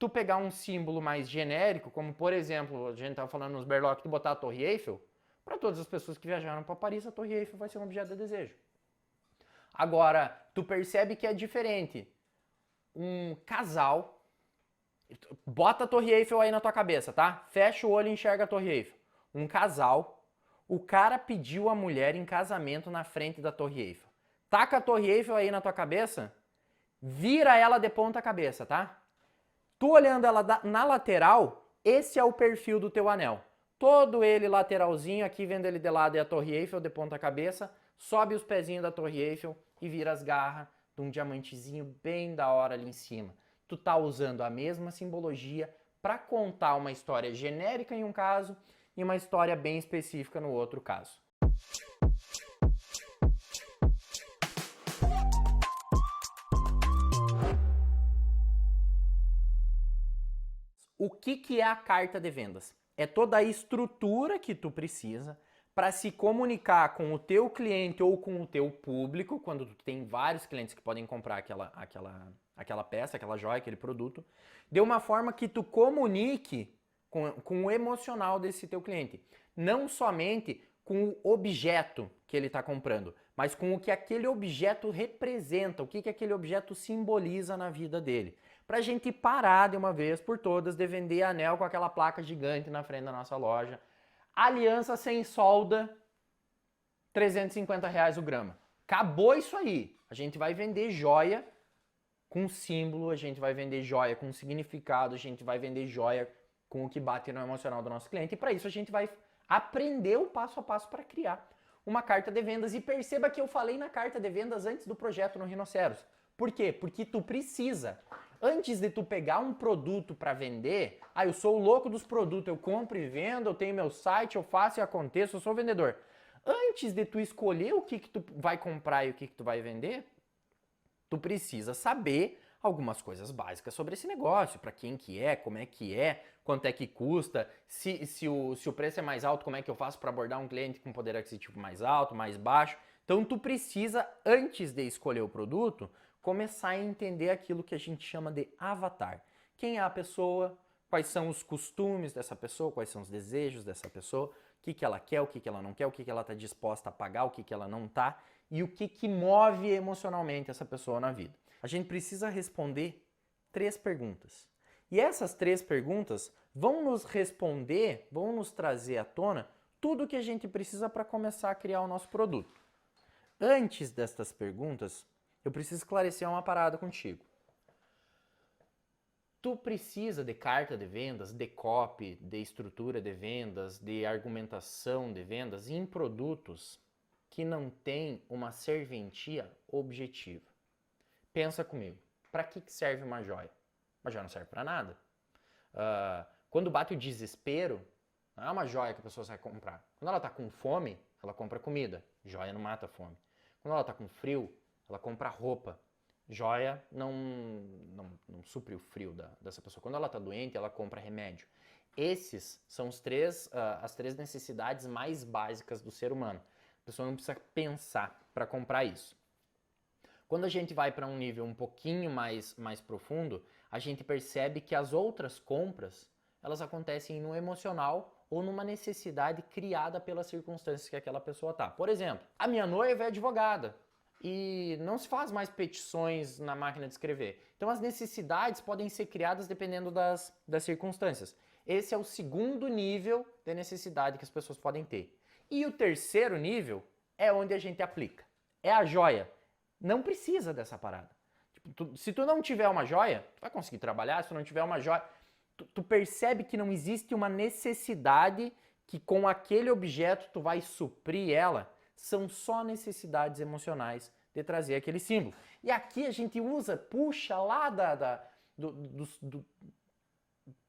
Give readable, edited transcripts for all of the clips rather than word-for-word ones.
tu pegar um símbolo mais genérico, como por exemplo, a gente tava falando nos Berlock, tu botar a Torre Eiffel, para todas as pessoas que viajaram para Paris, a Torre Eiffel vai ser um objeto de desejo. Agora, tu percebe que é diferente. Um casal, bota a Torre Eiffel aí na tua cabeça, tá? Fecha o olho e enxerga a Torre Eiffel. Um casal, o cara pediu a mulher em casamento na frente da Torre Eiffel. Taca a Torre Eiffel aí na tua cabeça, vira ela de ponta cabeça, tá? Tu olhando ela na lateral, esse é o perfil do teu anel. Todo ele lateralzinho, aqui vendo ele de lado é a Torre Eiffel de ponta cabeça, sobe os pezinhos da Torre Eiffel e vira as garras de um diamantezinho bem da hora ali em cima. Tu tá usando a mesma simbologia para contar uma história genérica em um caso e uma história bem específica no outro caso. O que é a carta de vendas? É toda a estrutura que tu precisa para se comunicar com o teu cliente ou com o teu público, quando tu tem vários clientes que podem comprar aquela peça, aquela joia, aquele produto, de uma forma que tu comunique com o emocional desse teu cliente. Não somente com o objeto que ele está comprando, mas com o que aquele objeto representa, o que aquele objeto simboliza na vida dele. Pra gente parar de uma vez por todas de vender anel com aquela placa gigante na frente da nossa loja. Aliança sem solda, R$350 o grama. Acabou isso aí. A gente vai vender joia com símbolo, a gente vai vender joia com significado, a gente vai vender joia com o que bate no emocional do nosso cliente. E para isso a gente vai aprender o passo a passo para criar uma carta de vendas. E perceba que eu falei na carta de vendas antes do projeto no Rinoceros. Por quê? Porque tu precisa. Antes de tu pegar um produto para vender, eu sou o louco dos produtos, eu compro e vendo, eu tenho meu site, eu faço e aconteço, eu sou vendedor. Antes de tu escolher o que tu vai comprar e o que tu vai vender, tu precisa saber algumas coisas básicas sobre esse negócio, para quem que é, como é que é, quanto é que custa, se o preço é mais alto, como é que eu faço para abordar um cliente com poder aquisitivo mais alto, mais baixo. Então tu precisa, antes de escolher o produto, começar a entender aquilo que a gente chama de avatar. Quem é a pessoa, quais são os costumes dessa pessoa, quais são os desejos dessa pessoa, o que ela quer, o que ela não quer, o que ela está disposta a pagar, o que ela não está, e o que move emocionalmente essa pessoa na vida. A gente precisa responder 3 perguntas. E essas 3 perguntas vão nos responder, vão nos trazer à tona tudo o que a gente precisa para começar a criar o nosso produto. Antes destas perguntas, eu preciso esclarecer uma parada contigo. Tu precisa de carta de vendas, de copy, de estrutura de vendas, de argumentação de vendas em produtos que não têm uma serventia objetiva. Pensa comigo, para que serve uma joia? Uma joia não serve para nada. Quando bate o desespero, não é uma joia que a pessoa vai comprar. Quando ela está com fome, ela compra comida. Joia não mata a fome. Quando ela está com frio, ela compra roupa. Joia não supre o frio dessa pessoa. Quando ela está doente, ela compra remédio. Esses são as três necessidades mais básicas do ser humano. A pessoa não precisa pensar para comprar isso. Quando a gente vai para um nível um pouquinho mais profundo, a gente percebe que as outras compras, elas acontecem no emocional ou numa necessidade criada pelas circunstâncias que aquela pessoa está. Por exemplo, a minha noiva é advogada e não se faz mais petições na máquina de escrever. Então as necessidades podem ser criadas dependendo das circunstâncias. Esse é o segundo nível de necessidade que as pessoas podem ter. E o terceiro nível é onde a gente aplica. É a joia. Não precisa dessa parada. Se tu não tiver uma joia, tu vai conseguir trabalhar. Se tu não tiver uma joia, tu percebe que não existe uma necessidade que com aquele objeto tu vai suprir ela. São só necessidades emocionais de trazer aquele símbolo. E aqui a gente puxa lá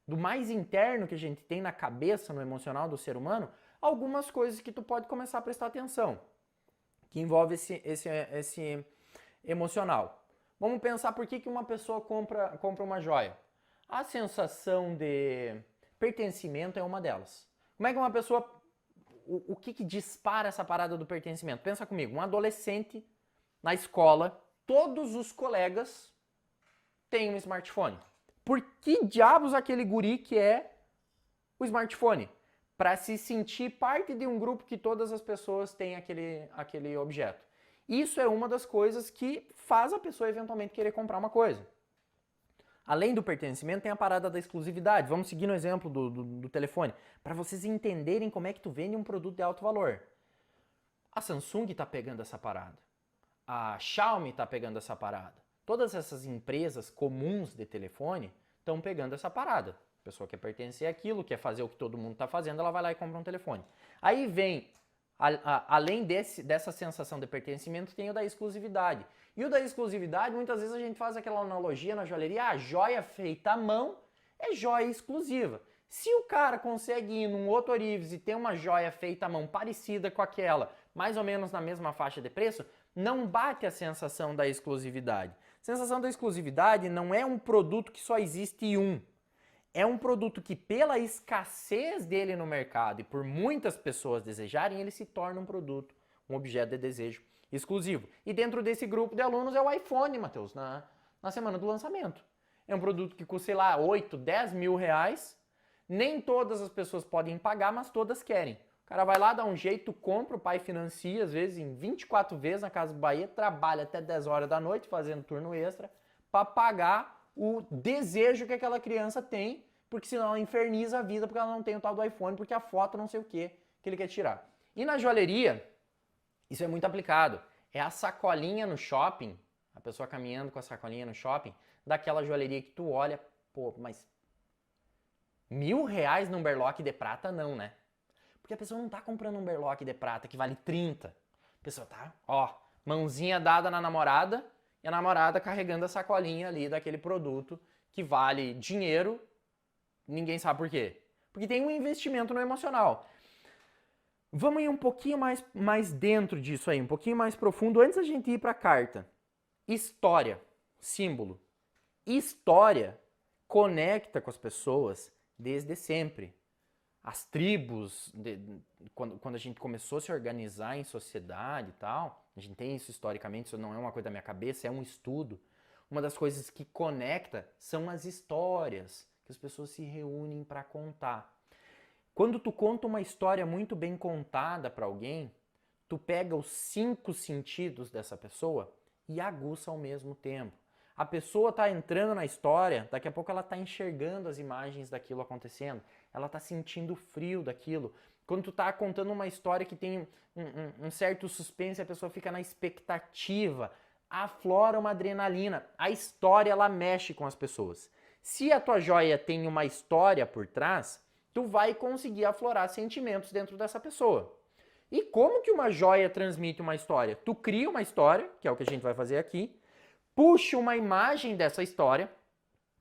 do mais interno que a gente tem na cabeça, no emocional do ser humano, algumas coisas que tu pode começar a prestar atenção, que envolve esse emocional. Vamos pensar por que uma pessoa compra uma joia. A sensação de pertencimento é uma delas. Como é que uma pessoa... O que dispara essa parada do pertencimento? Pensa comigo, um adolescente na escola, todos os colegas têm um smartphone. Por que diabos aquele guri quer o smartphone? Para se sentir parte de um grupo que todas as pessoas têm aquele objeto. Isso é uma das coisas que faz a pessoa eventualmente querer comprar uma coisa. Além do pertencimento, tem a parada da exclusividade. Vamos seguir no exemplo do telefone. Para vocês entenderem como é que tu vende um produto de alto valor. A Samsung está pegando essa parada. A Xiaomi está pegando essa parada. Todas essas empresas comuns de telefone estão pegando essa parada. A pessoa quer pertencer àquilo, quer fazer o que todo mundo está fazendo, ela vai lá e compra um telefone. Aí vem, além dessa sensação de pertencimento, tem o da exclusividade. E o da exclusividade, muitas vezes a gente faz aquela analogia na joalheria, a joia feita à mão é joia exclusiva. Se o cara consegue ir num outro Orives e ter uma joia feita à mão parecida com aquela, mais ou menos na mesma faixa de preço, não bate a sensação da exclusividade. A sensação da exclusividade não é um produto que só existe um. É um produto que, pela escassez dele no mercado e por muitas pessoas desejarem, ele se torna um produto, um objeto de desejo exclusivo. E dentro desse grupo de alunos é o iPhone, Matheus, na semana do lançamento. É um produto que custa, sei lá, 8, 10 mil reais. Nem todas as pessoas podem pagar, mas todas querem. O cara vai lá, dá um jeito, compra, o pai financia, às vezes em 24 vezes na Casa Bahia, trabalha até 10 horas da noite fazendo turno extra para pagar o desejo que aquela criança tem, porque senão ela inferniza a vida porque ela não tem o tal do iPhone, porque a foto não sei o que ele quer tirar. E na joalheria, isso é muito aplicado. É a sacolinha no shopping, a pessoa caminhando com a sacolinha no shopping, daquela joalheria que tu olha, pô, mas R$ 1.000 num berloque de prata não, né? Porque a pessoa não tá comprando um berloque de prata que vale 30. A pessoa tá, ó, mãozinha dada na namorada e a namorada carregando a sacolinha ali daquele produto que vale dinheiro, ninguém sabe por quê. Porque tem um investimento no emocional. Vamos ir um pouquinho mais dentro disso aí, um pouquinho mais profundo, antes da gente ir para a carta. História, símbolo. História conecta com as pessoas desde sempre. As tribos, quando a gente começou a se organizar em sociedade e tal, a gente tem isso historicamente, isso não é uma coisa da minha cabeça, é um estudo. Uma das coisas que conecta são as histórias, que as pessoas se reúnem para contar. Quando tu conta uma história muito bem contada para alguém, tu pega os 5 sentidos dessa pessoa e aguça ao mesmo tempo. A pessoa está entrando na história, daqui a pouco ela está enxergando as imagens daquilo acontecendo, ela está sentindo o frio daquilo. Quando tu está contando uma história que tem um certo suspense, a pessoa fica na expectativa, aflora uma adrenalina. A história, ela mexe com as pessoas. Se a tua joia tem uma história por trás, tu vai conseguir aflorar sentimentos dentro dessa pessoa. E como que uma joia transmite uma história? Tu cria uma história, que é o que a gente vai fazer aqui, puxa uma imagem dessa história,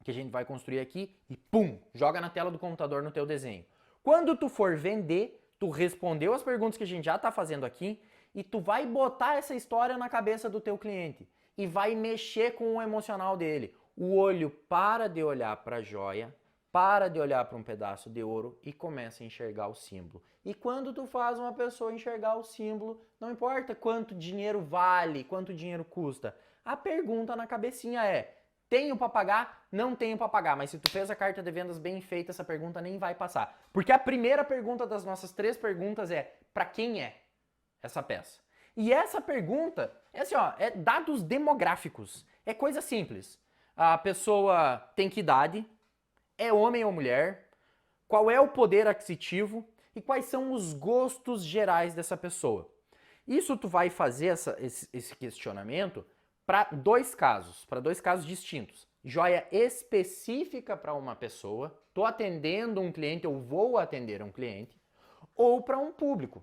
que a gente vai construir aqui, e pum, joga na tela do computador no teu desenho. Quando tu for vender, tu respondeu as perguntas que a gente já está fazendo aqui, e tu vai botar essa história na cabeça do teu cliente, e vai mexer com o emocional dele. O olho para de olhar para a joia, para de olhar para um pedaço de ouro e começa a enxergar o símbolo. E quando tu faz uma pessoa enxergar o símbolo, não importa quanto dinheiro vale, quanto dinheiro custa, a pergunta na cabecinha é: tenho para pagar? Não tenho para pagar. Mas se tu fez a carta de vendas bem feita, essa pergunta nem vai passar. Porque a primeira pergunta das nossas 3 perguntas é: para quem é essa peça? E essa pergunta é assim, ó, é dados demográficos. É coisa simples. A pessoa tem que idade? É homem ou mulher? Qual é o poder aquisitivo? E quais são os gostos gerais dessa pessoa? Isso tu vai fazer esse questionamento para 2 casos distintos. Joia específica para uma pessoa, tô atendendo um cliente ou vou atender um cliente, ou para um público.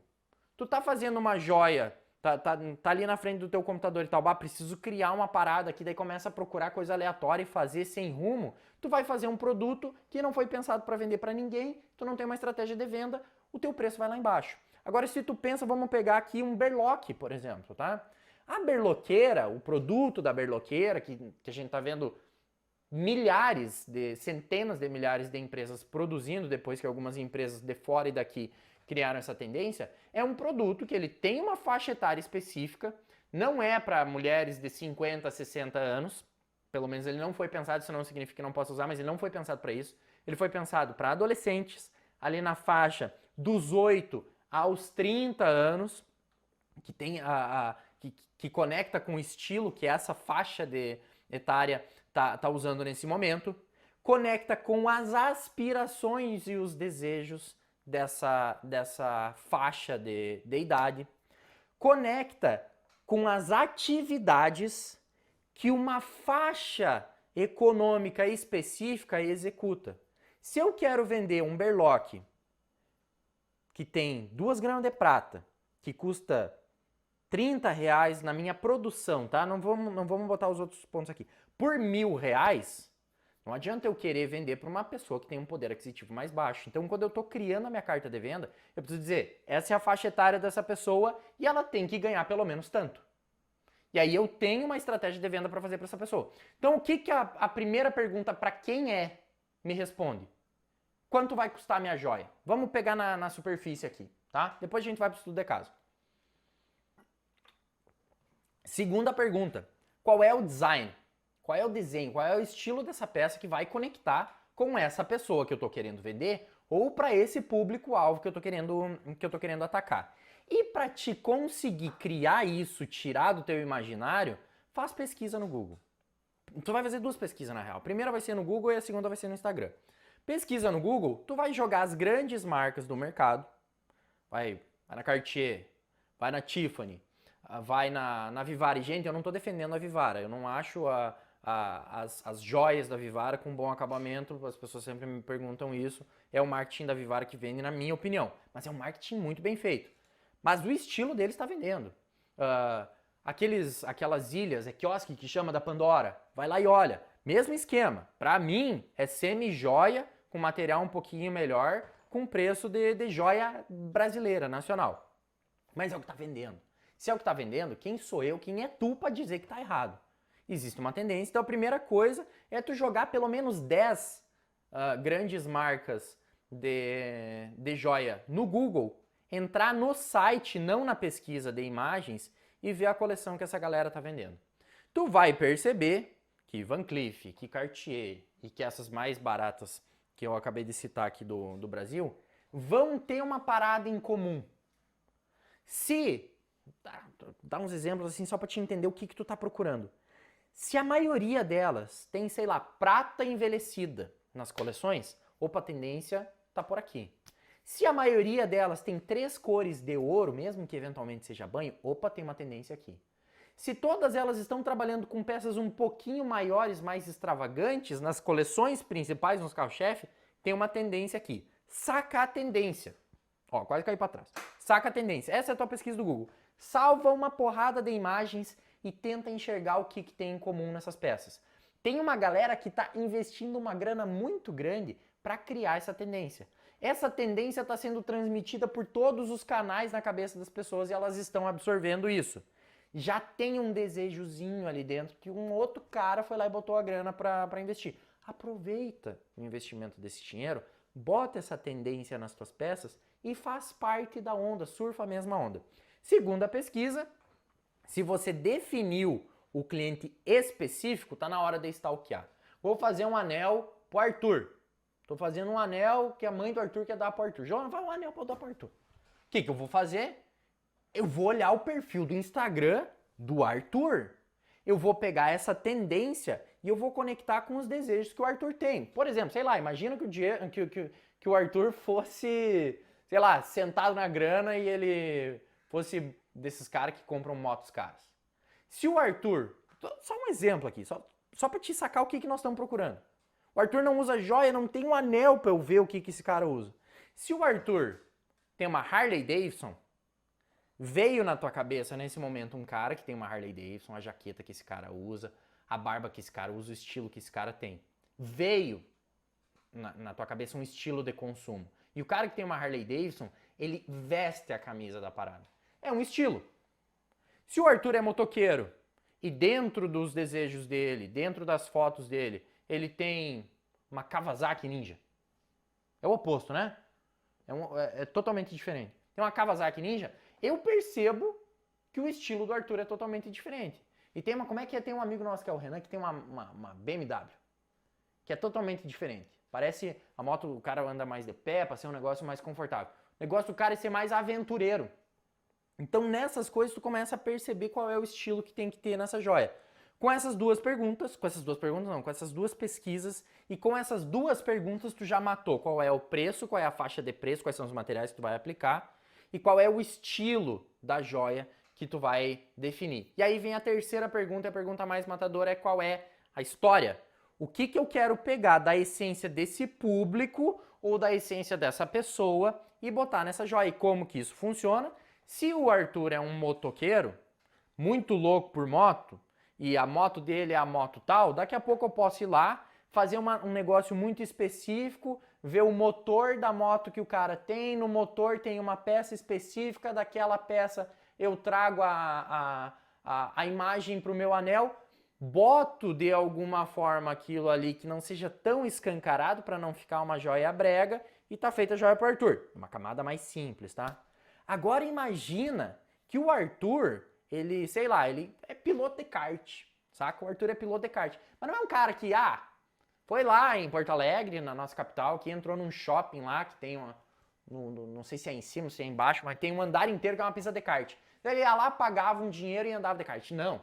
Tu tá fazendo uma joia, tá ali na frente do teu computador e tal, preciso criar uma parada aqui, daí começa a procurar coisa aleatória e fazer sem rumo, tu vai fazer um produto que não foi pensado para vender para ninguém, tu não tem uma estratégia de venda, o teu preço vai lá embaixo. Agora, se tu pensa, vamos pegar aqui um berloque, por exemplo, tá? A berloqueira, o produto da berloqueira, que a gente tá vendo centenas de milhares de empresas produzindo, depois que algumas empresas de fora e daqui criaram essa tendência, é um produto que ele tem uma faixa etária específica, não é para mulheres de 50 a 60 anos, pelo menos ele não foi pensado, isso não significa que não possa usar, mas ele não foi pensado para isso. Ele foi pensado para adolescentes, ali na faixa dos 8 aos 30 anos, que tem que conecta com o estilo que essa faixa etária tá usando nesse momento, conecta com as aspirações e os desejos dessa faixa de idade, conecta com as atividades que uma faixa econômica específica executa. Se eu quero vender um berlock que tem 2 gramas de prata, que custa R$30 na minha produção, tá? Não vamos botar os outros pontos aqui. Por R$1.000, não adianta eu querer vender para uma pessoa que tem um poder aquisitivo mais baixo. Então, quando eu estou criando a minha carta de venda, eu preciso dizer, essa é a faixa etária dessa pessoa e ela tem que ganhar pelo menos tanto. E aí eu tenho uma estratégia de venda para fazer para essa pessoa. Então, o que a primeira pergunta para quem é me responde? Quanto vai custar a minha joia? Vamos pegar na superfície aqui, tá? Depois a gente vai para o estudo de caso. Segunda pergunta, qual é o design? Qual é o desenho? Qual é o estilo dessa peça que vai conectar com essa pessoa que eu estou querendo vender ou para esse público-alvo que eu tô querendo atacar? E para te conseguir criar isso, tirar do teu imaginário, faz pesquisa no Google. Tu vai fazer 2 pesquisas na real. A primeira vai ser no Google e a segunda vai ser no Instagram. Pesquisa no Google, tu vai jogar as grandes marcas do mercado. Vai na Cartier, vai na Tiffany, vai na Vivara. E, gente, eu não estou defendendo a Vivara. Eu não acho as joias da Vivara com bom acabamento. As pessoas sempre me perguntam isso. É o marketing da Vivara que vende, na minha opinião. Mas é um marketing muito bem feito. Mas o estilo deles está vendendo. Aquelas ilhas, quiosque que chama da Pandora. Vai lá e olha. Mesmo esquema. Para mim, é semi-joia com material um pouquinho melhor, com preço de joia brasileira, nacional. Mas é o que está vendendo. Se é o que está vendendo, quem sou eu, quem é tu para dizer que está errado? Existe uma tendência. Então a primeira coisa é tu jogar pelo menos 10 grandes marcas de joia no Google, entrar no site, não na pesquisa de imagens, e ver a coleção que essa galera está vendendo. Tu vai perceber que Van Cleef, que Cartier e que essas mais baratas que eu acabei de citar aqui do Brasil, vão ter uma parada em comum. Se, dá uns exemplos assim só para te entender o que tu tá procurando. Se a maioria delas tem, sei lá, prata envelhecida nas coleções, opa, a tendência tá por aqui. Se a maioria delas tem 3 cores de ouro, mesmo que eventualmente seja banho, opa, tem uma tendência aqui. Se todas elas estão trabalhando com peças um pouquinho maiores, mais extravagantes, nas coleções principais, nos carro-chefe, tem uma tendência aqui. Saca a tendência. Ó, quase caí para trás. Saca a tendência. Essa é a tua pesquisa do Google. Salva uma porrada de imagens e tenta enxergar o que tem em comum nessas peças. Tem uma galera que está investindo uma grana muito grande para criar essa tendência. Essa tendência está sendo transmitida por todos os canais na cabeça das pessoas e elas estão absorvendo isso. Já tem um desejozinho ali dentro que um outro cara foi lá e botou a grana para investir. Aproveita o investimento desse dinheiro, bota essa tendência nas tuas peças e faz parte da onda, surfa a mesma onda. Segunda pesquisa, se você definiu o cliente específico, tá na hora de stalkear. Vou fazer um anel pro Arthur. Tô fazendo um anel que a mãe do Arthur quer dar pro Arthur. João, vai um anel pra eu dar pro Arthur. O que eu vou fazer? Eu vou olhar o perfil do Instagram do Arthur. Eu vou pegar essa tendência e eu vou conectar com os desejos que o Arthur tem. Por exemplo, sei lá, imagina que o Arthur fosse, sei lá, sentado na grana e ele fosse desses caras que compram motos caras. Se o Arthur, só um exemplo aqui, só para te sacar o que nós estamos procurando. O Arthur não usa joia, não tem um anel para eu ver o que esse cara usa. Se o Arthur tem uma Harley Davidson, veio na tua cabeça nesse momento um cara que tem uma Harley Davidson, a jaqueta que esse cara usa, a barba que esse cara usa, o estilo que esse cara tem. Veio na tua cabeça um estilo de consumo. E o cara que tem uma Harley Davidson, ele veste a camisa da parada. É um estilo. Se o Arthur é motoqueiro e dentro dos desejos dele, dentro das fotos dele, ele tem uma Kawasaki Ninja. É o oposto, né? É totalmente diferente. Tem uma Kawasaki Ninja, eu percebo que o estilo do Arthur é totalmente diferente. E tem uma, como é que é? Tem um amigo nosso que é o Renan, que tem uma BMW, que é totalmente diferente. Parece a moto, o cara anda mais de pé, para ser um negócio mais confortável. O negócio do cara é ser mais aventureiro. Então nessas coisas tu começa a perceber qual é o estilo que tem que ter nessa joia. Com essas duas perguntas não, com essas duas pesquisas e com essas duas perguntas tu já matou qual é o preço, qual é a faixa de preço, quais são os materiais que tu vai aplicar e qual é o estilo da joia que tu vai definir. E aí vem a terceira pergunta, a pergunta mais matadora é qual é a história. O que eu quero pegar da essência desse público ou da essência dessa pessoa e botar nessa joia. E como que isso funciona? Se o Arthur é um motoqueiro, muito louco por moto, e a moto dele é a moto tal, daqui a pouco eu posso ir lá, fazer um negócio muito específico, ver o motor da moto que o cara tem, no motor tem uma peça específica, daquela peça eu trago a imagem para o meu anel, boto de alguma forma aquilo ali que não seja tão escancarado para não ficar uma joia brega e tá feita a joia pro Arthur. Uma camada mais simples, tá? Agora imagina que o Arthur, ele, sei lá, ele é piloto de kart, saca? O Arthur é piloto de kart. Mas não é um cara que, foi lá em Porto Alegre, na nossa capital, que entrou num shopping lá, que tem uma, não sei se é em cima, ou se é embaixo, mas tem um andar inteiro que é uma pista de kart. Então ele ia lá, pagava um dinheiro e andava de kart. Não.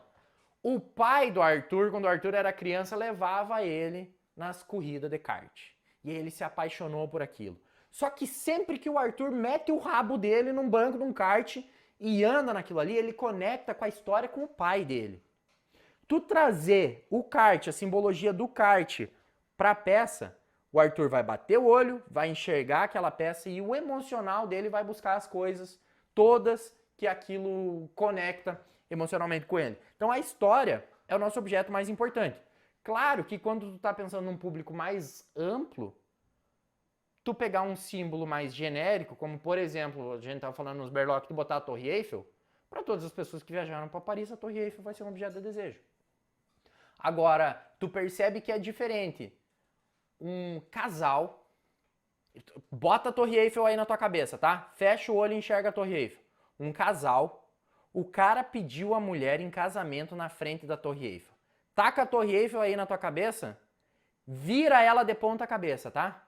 O pai do Arthur, quando o Arthur era criança, levava ele nas corridas de kart. E ele se apaixonou por aquilo. Só que sempre que o Arthur mete o rabo dele num banco de um kart e anda naquilo ali, ele conecta com a história com o pai dele. Tu trazer o kart, a simbologia do kart, pra peça, o Arthur vai bater o olho, vai enxergar aquela peça e o emocional dele vai buscar as coisas todas que aquilo conecta emocionalmente com ele. Então a história é o nosso objeto mais importante. Claro que quando tu tá pensando num público mais amplo, tu pegar um símbolo mais genérico, como por exemplo, a gente estava falando nos Berlock, tu botar a Torre Eiffel, para todas as pessoas que viajaram para Paris, a Torre Eiffel vai ser um objeto de desejo. Agora, tu percebe que é diferente. Um casal, bota a Torre Eiffel aí na tua cabeça, tá? Fecha o olho e enxerga a Torre Eiffel. Um casal, o cara pediu a mulher em casamento na frente da Torre Eiffel. Taca a Torre Eiffel aí na tua cabeça, vira ela de ponta cabeça, tá?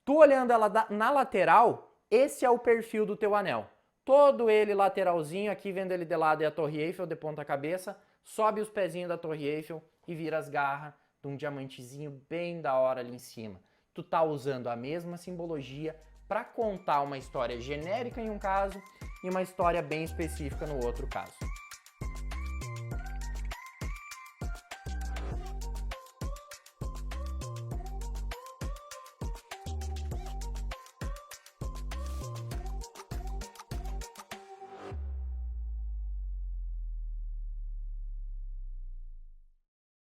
Tu olhando ela na lateral, esse é o perfil do teu anel. Todo ele lateralzinho, aqui vendo ele de lado é a Torre Eiffel de ponta cabeça, sobe os pezinhos da Torre Eiffel e vira as garras de um diamantezinho bem da hora ali em cima. Tu tá usando a mesma simbologia para contar uma história genérica em um caso e uma história bem específica no outro caso.